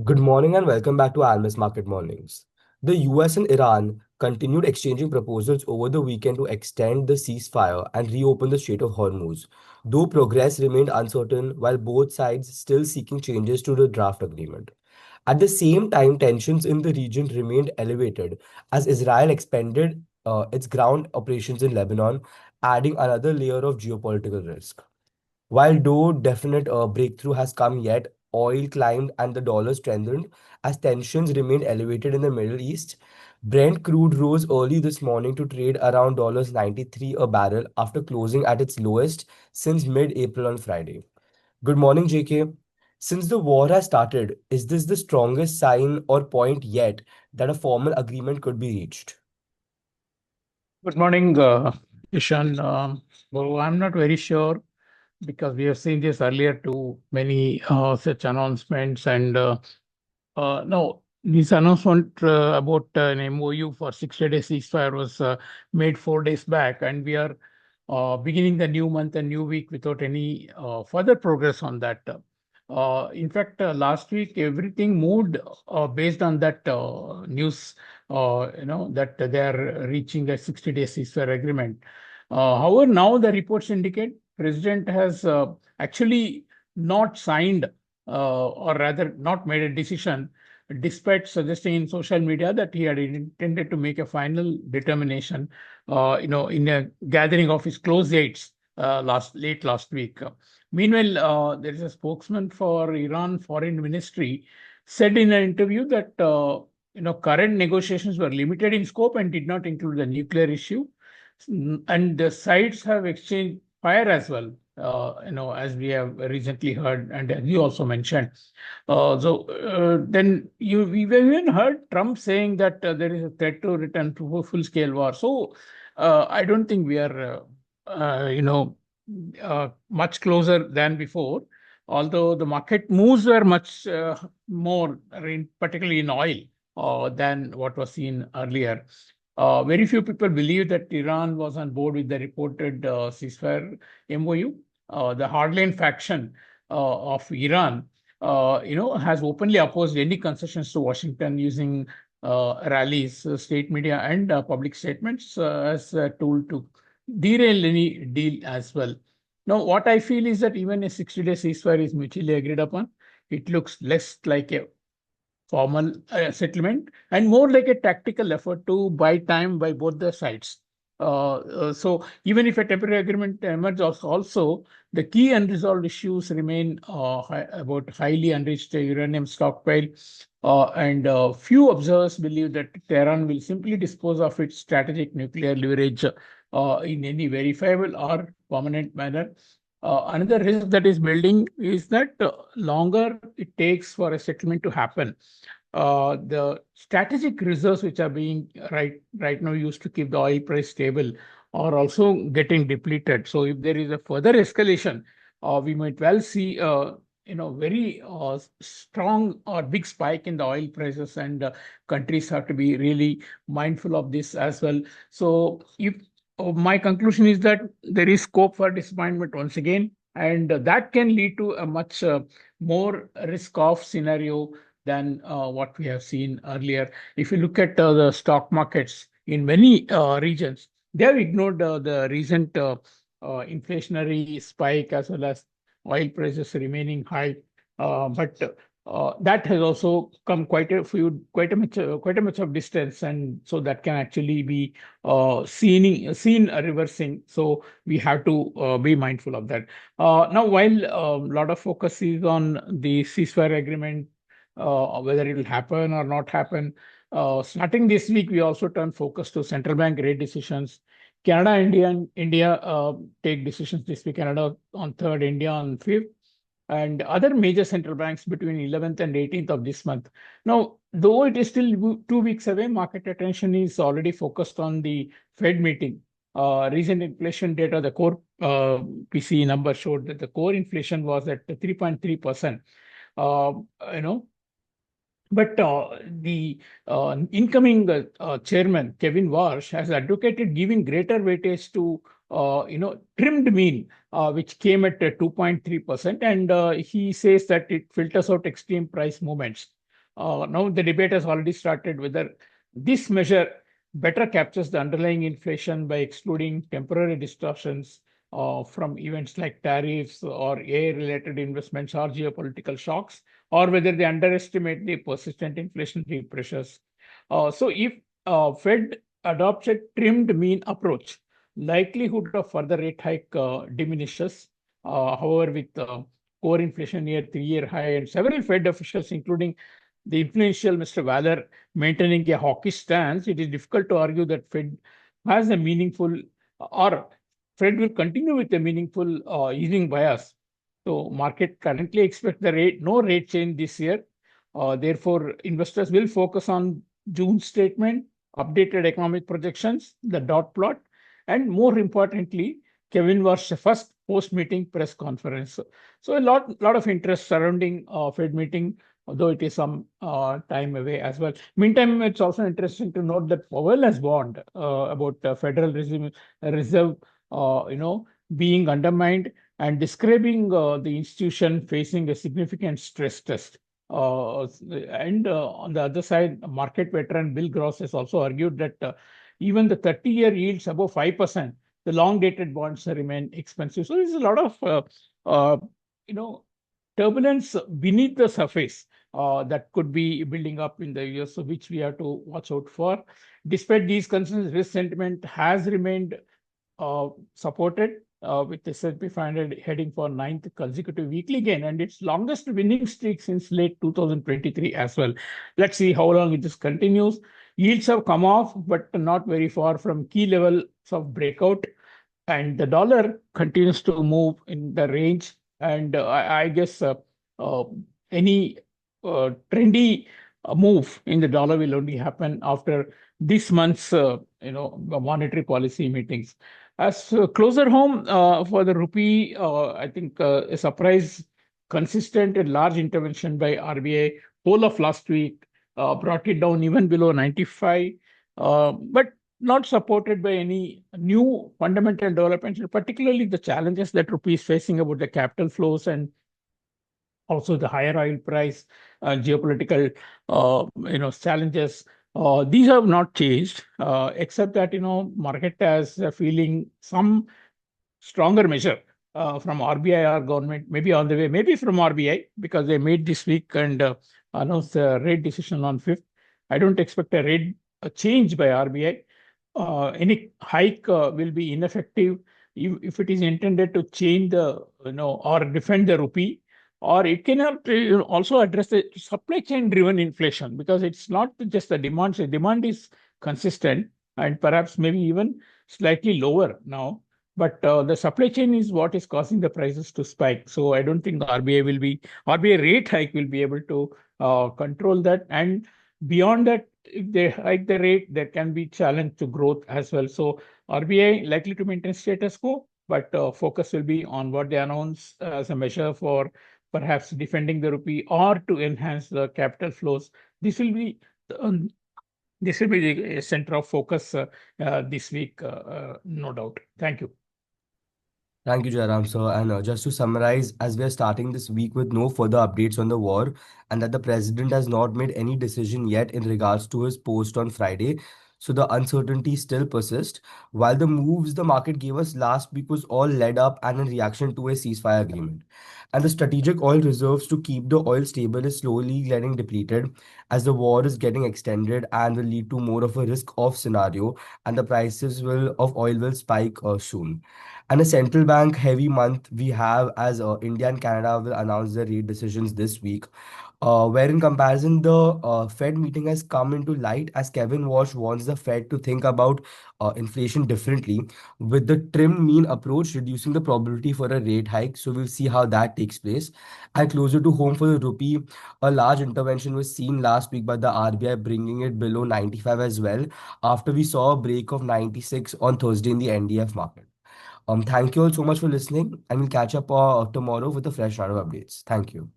Good morning and welcome back to Almus Market Mornings. The US and Iran continued exchanging proposals over the weekend to extend the ceasefire and reopen the Strait of Hormuz, though progress remained uncertain while both sides still seeking changes to the draft agreement. At the same time, tensions in the region remained elevated as Israel expanded its ground operations in Lebanon, adding another layer of geopolitical risk. While no definite breakthrough has come yet, oil climbed and the dollar strengthened as tensions remained elevated in the Middle East. Brent crude rose early this morning to trade around $93 a barrel after closing at its lowest since mid-April on Friday. Good morning, JK. Since the war has started, is this the strongest sign or point yet that a formal agreement could be reached? Good morning, Ishan. Well, I'm not very sure because we have seen this earlier too, many such announcements. No, this announcement about an MOU for 60-day ceasefire was made 4 days back, and we are beginning the new month and new week without any further progress on that. In fact, last week everything moved based on that news. That they are reaching a 60-day ceasefire agreement. However, now the reports indicate President has actually not signed, or rather, not made a decision, despite suggesting in social media that he had intended to make a final determination in a gathering of his close aides late last week. Meanwhile, there is a spokesman for Iran Foreign Ministry said in an interview that current negotiations were limited in scope and did not include the nuclear issue, and the sides have exchanged fire as well. As we have recently heard, and as you also mentioned. Then we even heard Trump saying that there is a threat to return to a full-scale war. So I don't think we are, much closer than before. Although the market moves were much more, particularly in oil, than what was seen earlier. Very few people believe that Iran was on board with the reported ceasefire MOU. The hardline faction of Iran, has openly opposed any concessions to Washington using rallies, state media, and public statements as a tool to derail any deal as well. Now, what I feel is that even a 60-day ceasefire is mutually agreed upon. It looks less like a formal settlement and more like a tactical effort to buy time by both the sides. So even if a temporary agreement emerges, also the key unresolved issues remain about highly enriched uranium stockpile, and few observers believe that Tehran will simply dispose of its strategic nuclear leverage in any verifiable or permanent manner. Another risk that is building is that longer it takes for a settlement to happen, the strategic reserves which are being right now used to keep the oil price stable are also getting depleted. So if there is a further escalation, we might well see very strong or big spike in the oil prices, and countries have to be really mindful of this as well. So if my conclusion is that there is scope for disappointment once again, and that can lead to a much more risk-off scenario than what we have seen earlier. If you look at the stock markets in many regions, they have ignored the recent inflationary spike as well as oil prices remaining high. But that has also come quite a much of distance, and so that can actually be seen reversing. So we have to be mindful of that. Now, while a lot of focus is on the ceasefire agreement, whether it will happen or not happen. Starting this week, we also turn focus to central bank rate decisions. India take decisions this week. Canada on 3rd, India on 5th, and other major central banks between 11th and 18th of this month. Now, though it is still 2 weeks away, market attention is already focused on the Fed meeting. Recent inflation data, the core PCE number showed that the core inflation was at 3.3%. Uh, you know, but the incoming chairman, Kevin Warsh, has advocated giving greater weightage to, trimmed mean, which came at 2.3%. And he says that it filters out extreme price movements. Now the debate has already started whether this measure better captures the underlying inflation by excluding temporary distortions from events like tariffs or AI-related investments or geopolitical shocks, or whether they underestimate the persistent inflationary pressures. So if Fed adopts a trimmed mean approach, likelihood of further rate hike diminishes. However, with core inflation near three-year high and several Fed officials, including the influential Mr. Waller, maintaining a hawkish stance, it is difficult to argue that Fed has a meaningful or Fed will continue with a meaningful easing bias. So market currently expect the rate no rate change this year. Therefore, investors will focus on June statement, updated economic projections, the dot plot, and more importantly, Kevin Warsh first post-meeting press conference. So a lot of interest surrounding Fed meeting, although it is some time away as well. Meantime, it's also interesting to note that Powell has warned about Federal Reserve, being undermined and describing the institution facing a significant stress test. And on the other side, market veteran Bill Gross has also argued that even the 30-year yields above 5%, the long-dated bonds remain expensive. So there's a lot of, you know, turbulence beneath the surface that could be building up in the US, so which we have to watch out for. Despite these concerns, risk sentiment has remained supported with S&P 500 heading for ninth consecutive weekly gain and its longest winning streak since late 2023 as well. Let's see how long this continues. Yields have come off, but not very far from key levels of breakout. And the dollar continues to move in the range. And I guess uh, any trendy move in the dollar will only happen after this month's monetary policy meetings. As closer home for the rupee, I think a surprise, consistent and large intervention by RBI whole of last week brought it down even below 95, but not supported by any new fundamental developments, particularly the challenges that rupee is facing about the capital flows and also the higher oil price, geopolitical, challenges. These have not changed, except that market has a feeling some stronger measure from RBI or government, maybe on the way, maybe from RBI because they made this week and announced a rate decision on 5th. I don't expect a change by RBI. Any hike will be ineffective if it is intended to change the or defend the rupee, or it cannot also address the supply chain driven inflation because it's not just the demand. The demand is consistent and perhaps maybe even slightly lower now, but the supply chain is what is causing the prices to spike. So I don't think the RBI rate hike will be able to control that. And beyond that, if they hike the rate, there can be challenge to growth as well. So RBI likely to maintain status quo, but focus will be on what they announce as a measure for perhaps defending the rupee or to enhance the capital flows. This will be um, this will be the center of focus this week, no doubt. Thank you. Thank you, Jayaram, sir. And just to summarize, as we are starting this week with no further updates on the war, and that the president has not made any decision yet in regards to his post on Friday, so the uncertainty still persists. While the moves the market gave us last week was all led up and in reaction to a ceasefire agreement, and the strategic oil reserves to keep the oil stable is slowly getting depleted as the war is getting extended and will lead to more of a risk-off scenario, and the prices will of oil will spike soon. And a central bank heavy month we have as India and Canada will announce their rate decisions this week. Where in comparison, the Fed meeting has come into light as Kevin Warsh wants the Fed to think about inflation differently with the trim mean approach, reducing the probability for a rate hike. So we'll see how that takes place. And closer to home for the rupee, a large intervention was seen last week by the RBI, bringing it below 95 as well, after we saw a break of 96 on Thursday in the NDF market. Thank you all so much for listening, and we'll catch up tomorrow with a fresh round of updates. Thank you.